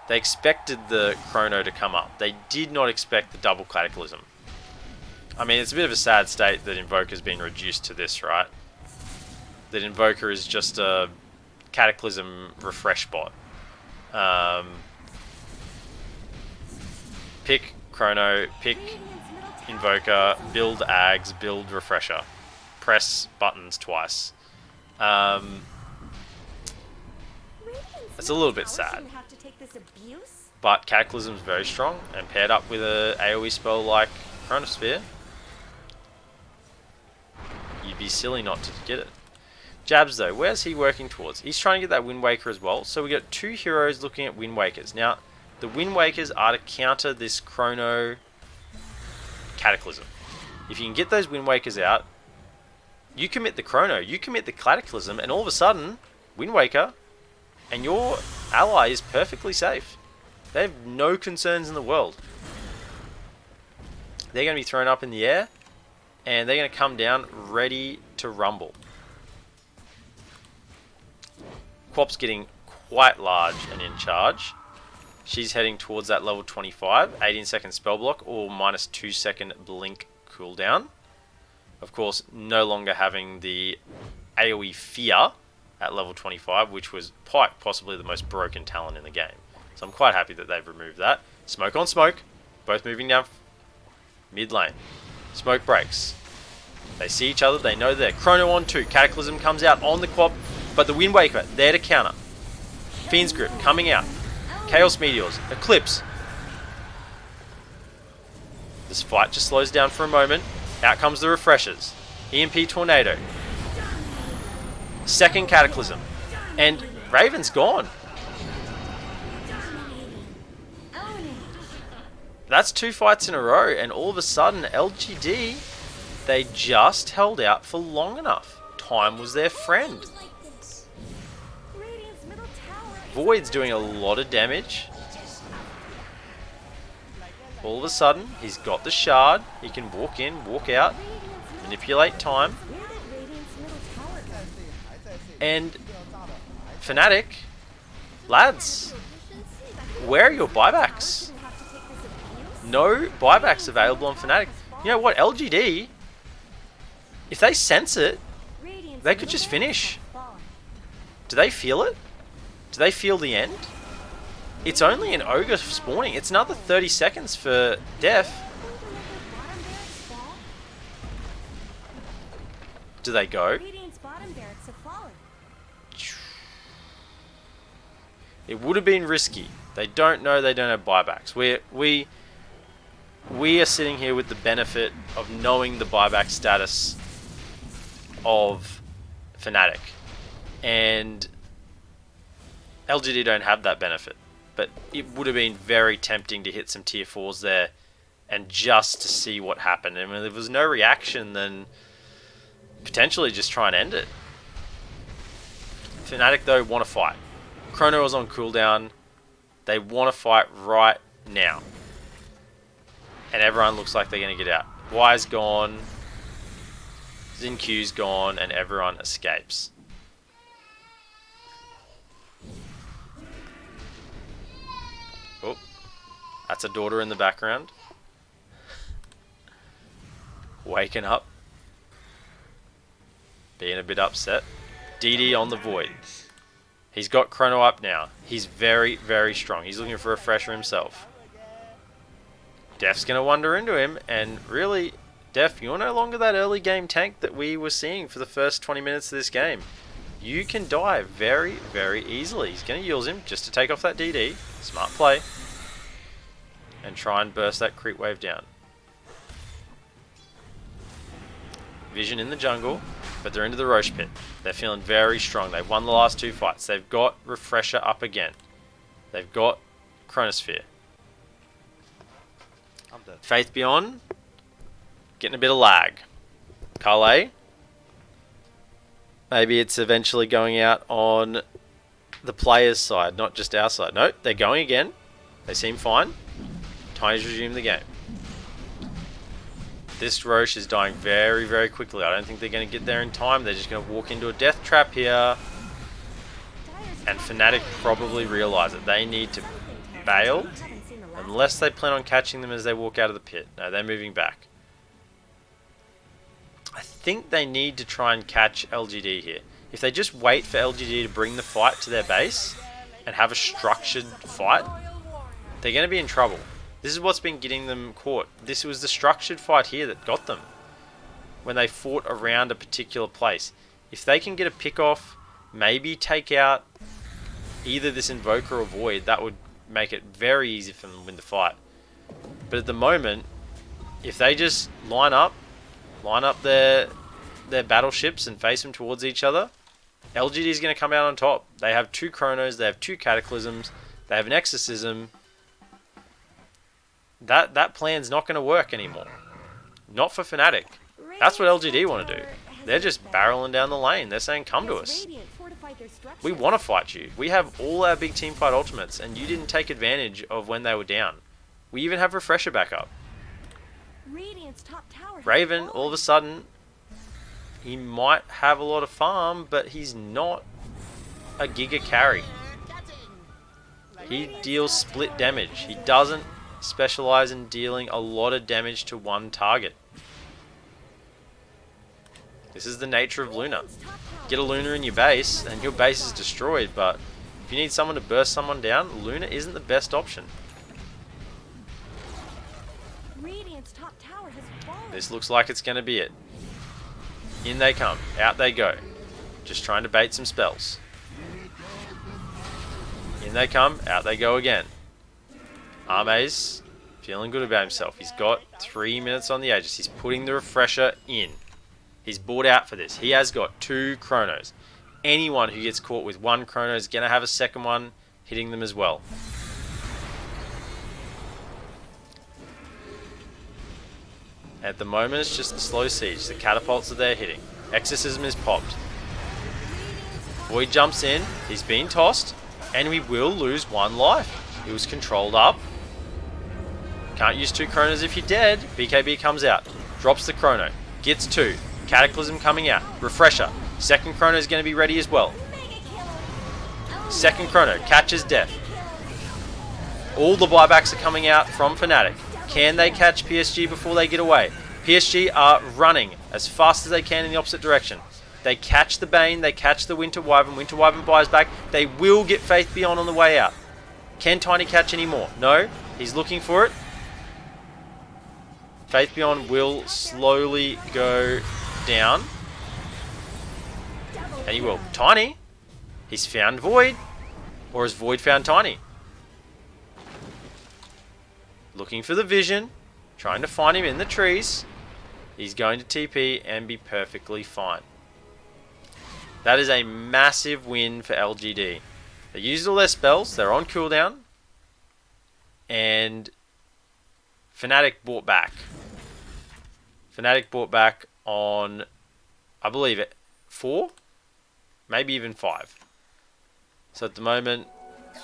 the Chrono to come up. They did not expect the double Cataclysm. I mean, it's a bit of a sad state that Invoker's been reduced to this, right? That Invoker is just a Cataclysm refresh bot. Pick Chrono, pick Invoker, build Ags, build Refresher. Press buttons twice. It's a little bit sad. But Cataclysm's very strong, and paired up with a AoE spell like Chronosphere, you'd be silly not to get it. Jabs though, where's he working towards? He's trying to get that Wind Waker as well. So we got two heroes looking at Wind Wakers. Now, the Wind Wakers are to counter this Chrono Cataclysm. If you can get those Wind Wakers out, you commit the Chrono, you commit the Cataclysm, and all of a sudden, Wind Waker and your ally is perfectly safe. They have no concerns in the world. They're going to be thrown up in the air, and they're going to come down ready to rumble. Quap's getting quite large and in charge. She's heading towards that level 25, 18-second spell block or minus 2-second blink cooldown. Of course, no longer having the AoE Fear at level 25, which was quite possibly the most broken talent in the game. So I'm quite happy that they've removed that. Smoke on smoke, both moving down mid lane. Smoke breaks. They see each other, they know they're Chrono on 2. Cataclysm comes out on the quad, but the Wind Waker there to counter. Fiend's Grip coming out. Chaos Meteors, Eclipse. This fight just slows down for a moment. Out comes the refreshers. EMP Tornado. Second Cataclysm. And Raven's gone. That's 2 fights in a row, and all of a sudden, LGD, they just held out for long enough. Time was their friend. Void's doing a lot of damage. All of a sudden, he's got the shard. He can walk in, walk out, manipulate time. And Fnatic, lads, where are your buybacks? No buybacks available on Fnatic. You know what, LGD, if they sense it, they could just finish. Do they feel it? Do they feel the end? It's only an Ogre spawning. It's another 30 seconds for Def. Do they go? It would have been risky. They don't know, they don't have buybacks. We are sitting here with the benefit of knowing the buyback status of Fnatic. And LGD don't have that benefit. But it would have been very tempting to hit some tier 4s there and just to see what happened. And if there was no reaction, then potentially just try and end it. Fnatic, though, want to fight. Chrono is on cooldown. They want to fight right now. And everyone looks like they're going to get out. Y's gone. Xinq's gone. And everyone escapes. Oh, that's a daughter in the background. Waking up. Being a bit upset. DD on the Void. He's got Chrono up now. He's very, very strong. He's looking for a refresher himself. Def's going to wander into him, and really, Def, you're no longer that early game tank that we were seeing for the first 20 minutes of this game. You can die very, very easily. He's going to use him just to take off that DD. Smart play. And try and burst that creep wave down. Vision in the jungle, but they're into the Roche pit. They're feeling very strong. They've won the last 2 fights. They've got Refresher up again. They've got Chronosphere. Faith Beyond, getting a bit of lag. Kale, maybe it's eventually going out on the players' side, not just our side. No, they're going again. They seem fine. Time to resume the game. This Roche is dying very, very quickly. I don't think they're going to get there in time. They're just going to walk into a death trap here. And Fnatic probably realise that they need to bail. Unless they plan on catching them as they walk out of the pit. No, they're moving back. I think they need to try and catch LGD here. If they just wait for LGD to bring the fight to their base and have a structured fight, they're going to be in trouble. This is what's been getting them caught. This was the structured fight here that got them. When they fought around a particular place. If they can get a pick off, maybe take out either this Invoker or Void, that would make it very easy for them to win the fight. But at the moment, if they just line up their battleships and face them towards each other, LGD is going to come out on top. They have 2 Chronos, they have 2 Cataclysms, they have an Exorcism. That plan's not going to work anymore. Not for Fnatic. That's what LGD want to do. They're just barreling down the lane. They're saying, come to us. We want to fight you. We have all our big team fight ultimates, and you didn't take advantage of when they were down. We even have Refresher backup. Raven, all of a sudden, he might have a lot of farm, but he's not a giga carry. He deals split damage. He doesn't specialize in dealing a lot of damage to one target. This is the nature of Luna. get a Luna in your base, and your base is destroyed. But if you need someone to burst someone down, Luna isn't the best option. Radiant's top tower has fallen. This looks like it's going to be it. In they come. Out they go. Just trying to bait some spells. In they come. Out they go again. Arme's feeling good about himself. He's got 3 minutes on the Aegis. He's putting the refresher in. He's bought out for this. He has got 2 chronos. Anyone who gets caught with 1 chrono is going to have a second one hitting them as well. At the moment, it's just the slow siege. The catapults are there hitting. Exorcism is popped. Void jumps in. He's been tossed. And we will lose 1 life. He was controlled up. Can't use 2 chronos if you're dead. BKB comes out. Drops the chrono. Gets 2. Cataclysm coming out. Refresher. Second chrono is going to be ready as well. Second chrono. Catches death. All the buybacks are coming out from Fnatic. Can they catch PSG before they get away? PSG are running as fast as they can in the opposite direction. They catch the Bane, they catch the Winter Wyvern. Winter Wyvern buys back. They will get Faith Beyond on the way out. Can Tiny catch any more? No. He's looking for it. Faith Beyond will slowly go down. And he will. Tiny? He's found Void. Or has Void found Tiny? Looking for the vision, trying to find him in the trees. He's going to TP and be perfectly fine. That is a massive win for LGD. They used all their spells, they're on cooldown, and Fnatic bought back. Fnatic bought back on, I believe it, 4? Maybe even 5. So at the moment,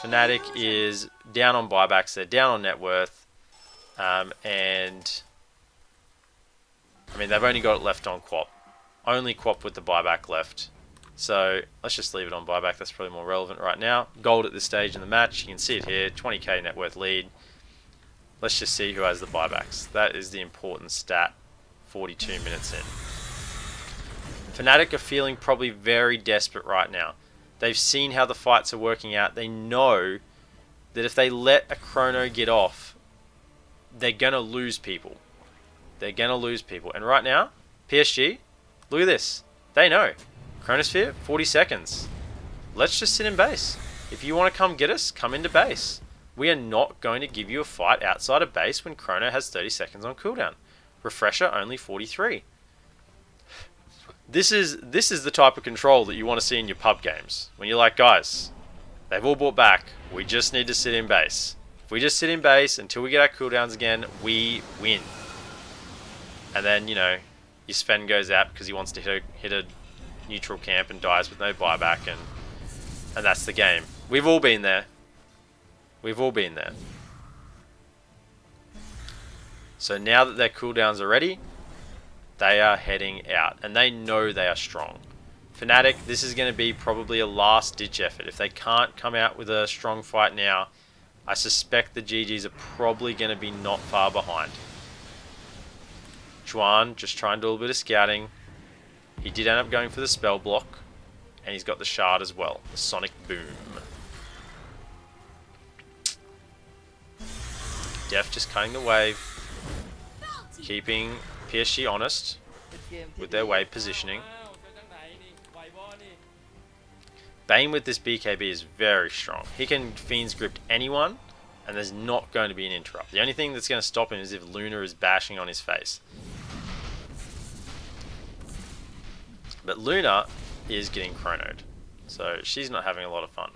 Fnatic is down on buybacks, they're down on net worth. And I mean, they've only got it left on Quap. Only Quap with the buyback left. So let's just leave it on buyback. That's probably more relevant right now. Gold at this stage in the match. You can see it here. 20k net worth lead. Let's just see who has the buybacks. That is the important stat. 42 minutes in. Fnatic are feeling probably very desperate right now. They've seen how the fights are working out. They know that if they let a chrono get off, they're going to lose people. They're going to lose people. And right now, PSG, look at this. They know. Chronosphere, 40 seconds. Let's just sit in base. If you want to come get us, come into base. We are not going to give you a fight outside of base when Chrono has 30 seconds on cooldown. Refresher, only 43. This is the type of control that you want to see in your pub games. When you're like, guys, they've all bought back. We just need to sit in base. If we just sit in base until we get our cooldowns again, we win. And then, you know, your Sven goes out because he wants to hit a neutral camp and dies with no buyback, and that's the game. We've all been there. We've all been there. So now that their cooldowns are ready, they are heading out, and they know they are strong. Fnatic, this is going to be probably a last-ditch effort. If they can't come out with a strong fight now, I suspect the GGs are probably going to be not far behind. Juan just trying to do a little bit of scouting. He did end up going for the spell block, and he's got the shard as well, the sonic boom. Def just cutting the wave, keeping PSG honest with their wave positioning. Bane with this BKB is very strong. He can Fiend's Grip anyone, and there's not going to be an interrupt. The only thing that's going to stop him is if Luna is bashing on his face. But Luna is getting chronoed, so she's not having a lot of fun.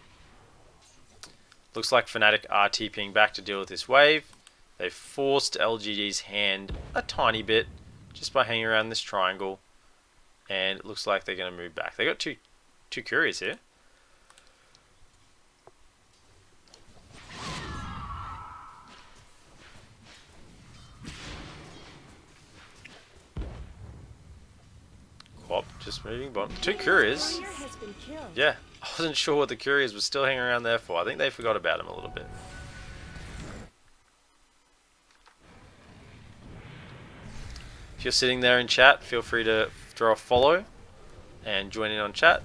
Looks like Fnatic are TPing back to deal with this wave. They've forced LGD's hand a tiny bit just by hanging around this triangle, and it looks like they're going to move back. They got two couriers here. Quap just moving bottom. 2 couriers. Yeah, I wasn't sure what the couriers were still hanging around there for. I think they forgot about him a little bit. If you're sitting there in chat, feel free to throw a follow. and join in on chat.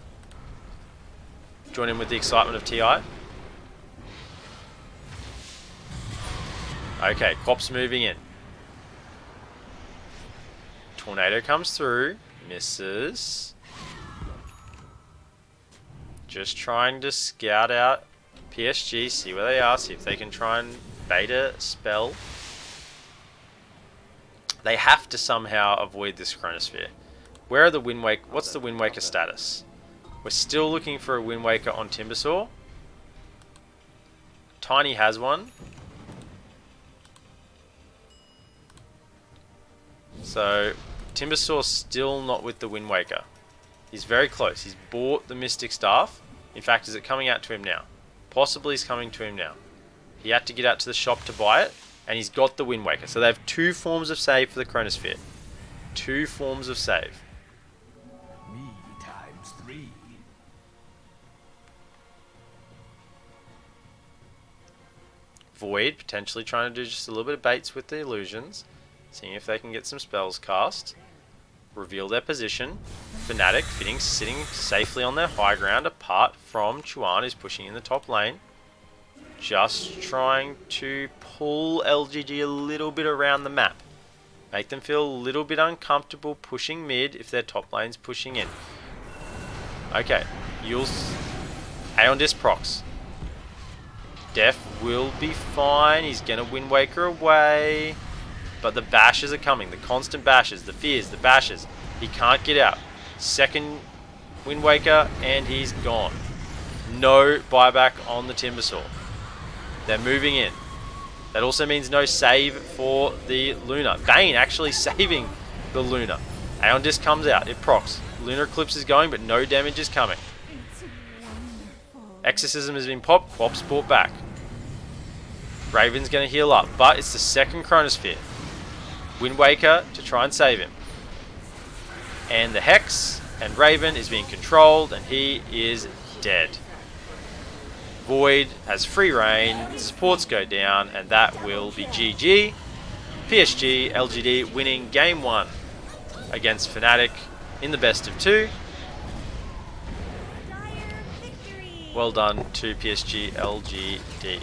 Join in with the excitement of TI. Okay, Cop's moving in. Tornado comes through, misses. Just trying to scout out PSG, see where they are, see if they can try and bait a spell. They have to somehow avoid this Chronosphere. Where are the Wind Waker? What's the Wind Waker status? We're still looking for a Wind Waker on Timbersaw. Tiny has one. So Timbersaw's still not with the Wind Waker. He's very close. He's bought the Mystic Staff. In fact, is it coming out to him now? Possibly he's coming to him now. He had to get out to the shop to buy it, and he's got the Wind Waker. So they have 2 forms of save for the Chronosphere. 2 forms of save. Me times 3. Void potentially trying to do just a little bit of baits with the illusions. Seeing if they can get some spells cast. Reveal their position. Fnatic sitting safely on their high ground apart from Chuan, who's pushing in the top lane. Just trying to pull LGG a little bit around the map. Make them feel a little bit uncomfortable pushing mid if their top lane's pushing in. Okay, Aeon Disc procs. Def will be fine. He's going to Wind Waker away. But the bashes are coming. The constant bashes, the fears, the bashes. He can't get out. Second Wind Waker and he's gone. No buyback on the Timbersaw. They're moving in. That also means no save for the Luna. Bane actually saving the Luna. Aeon Disc comes out. It procs. Lunar Eclipse is going, but no damage is coming. Exorcism has been popped. Quap's brought back. Raven's going to heal up, but it's the second Chronosphere. Wind Waker to try and save him. And the Hex and Raven is being controlled, and he is dead. Void has free reign, supports go down, and that will be GG. PSG.LGD winning game 1 against Fnatic in the best of 2. Well done to PSG.LGD.